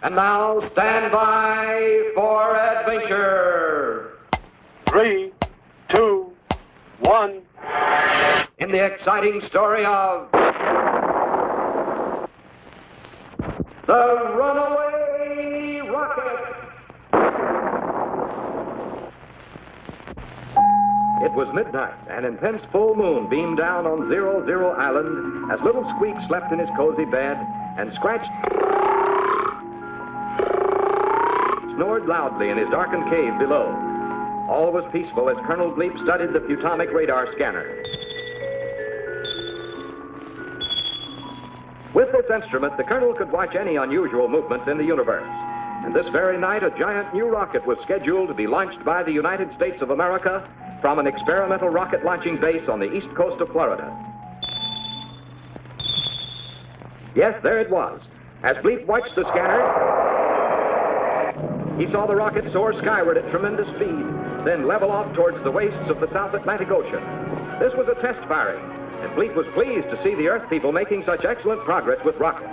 And now, stand by for adventure. 3, 2, 1. In the exciting story of the Runnaway Rocket. It was midnight. An intense full moon beamed down on 00 Island as little Squeak slept in his cozy bed and Scratch snored loudly in his darkened cave below. All was peaceful as Colonel Bleep studied the Futonic radar scanner. With this instrument, the Colonel could watch any unusual movements in the universe. And this very night, a giant new rocket was scheduled to be launched by the United States of America from an experimental rocket launching base on the east coast of Florida. Yes, there it was. As Bleep watched the scanner, he saw the rocket soar skyward at tremendous speed, then level off towards the wastes of the South Atlantic Ocean. This was a test firing, and Bleep was pleased to see the Earth people making such excellent progress with rockets.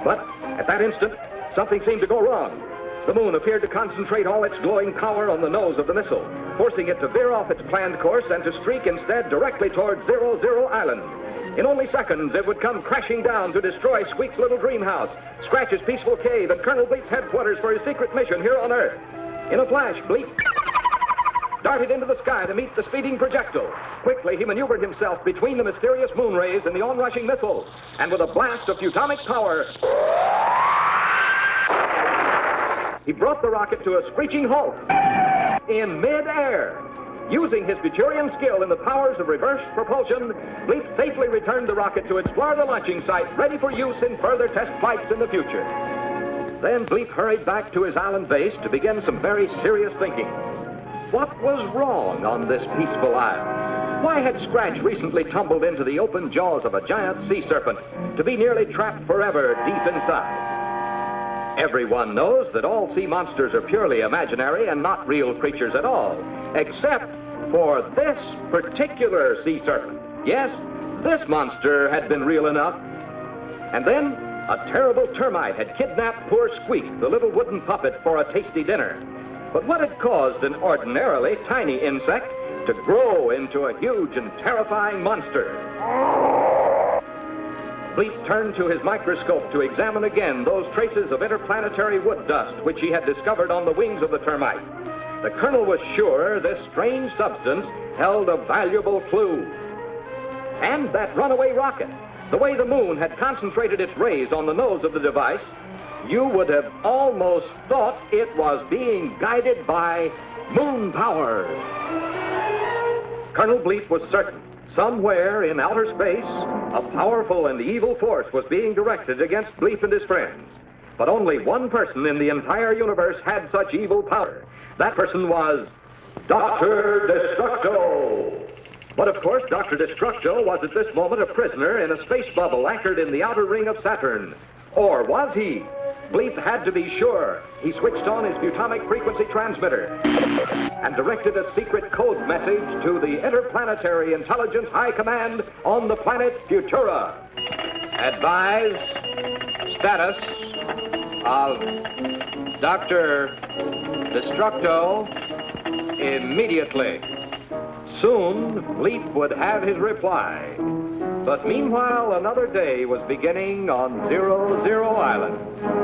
But at that instant, something seemed to go wrong. The moon appeared to concentrate all its glowing power on the nose of the missile, forcing it to veer off its planned course and to streak instead directly toward 00 Island. In only seconds, it would come crashing down to destroy Squeak's little dream house, Scratch's peaceful cave, and Colonel Bleep's headquarters for his secret mission here on Earth. In a flash, Bleep darted into the sky to meet the speeding projectile. Quickly, he maneuvered himself between the mysterious moon rays and the onrushing missile, and with a blast of Futonic power, he brought the rocket to a screeching halt in mid-air. Using his Futurian skill in the powers of reversed propulsion, Bleep safely returned the rocket to explore the launching site, ready for use in further test flights in the future. Then Bleep hurried back to his island base to begin some very serious thinking. What was wrong on this peaceful isle? Why had Scratch recently tumbled into the open jaws of a giant sea serpent to be nearly trapped forever deep inside? Everyone knows that all sea monsters are purely imaginary and not real creatures at all, except for this particular sea serpent. Yes, this monster had been real enough. And then a terrible termite had kidnapped poor Squeak, the little wooden puppet, for a tasty dinner. But what had caused an ordinarily tiny insect to grow into a huge and terrifying monster? Bleep turned to his microscope to examine again those traces of interplanetary wood dust which he had discovered on the wings of the termite. The Colonel was sure this strange substance held a valuable clue. And that runaway rocket, the way the moon had concentrated its rays on the nose of the device, you would have almost thought it was being guided by moon power. Colonel Bleep was certain somewhere in outer space, a powerful and evil force was being directed against Bleep and his friends. But only one person in the entire universe had such evil power. That person was Doctor Destructo. But of course, Doctor Destructo was at this moment a prisoner in a space bubble anchored in the outer ring of Saturn. Or was he? Bleep had to be sure. He switched on his Futonic frequency transmitter and directed a secret code message to the Interplanetary Intelligence High Command on the planet Futura. Advise status of Doctor Destructo immediately. Soon, Bleep would have his reply. But meanwhile, another day was beginning on 00 Island.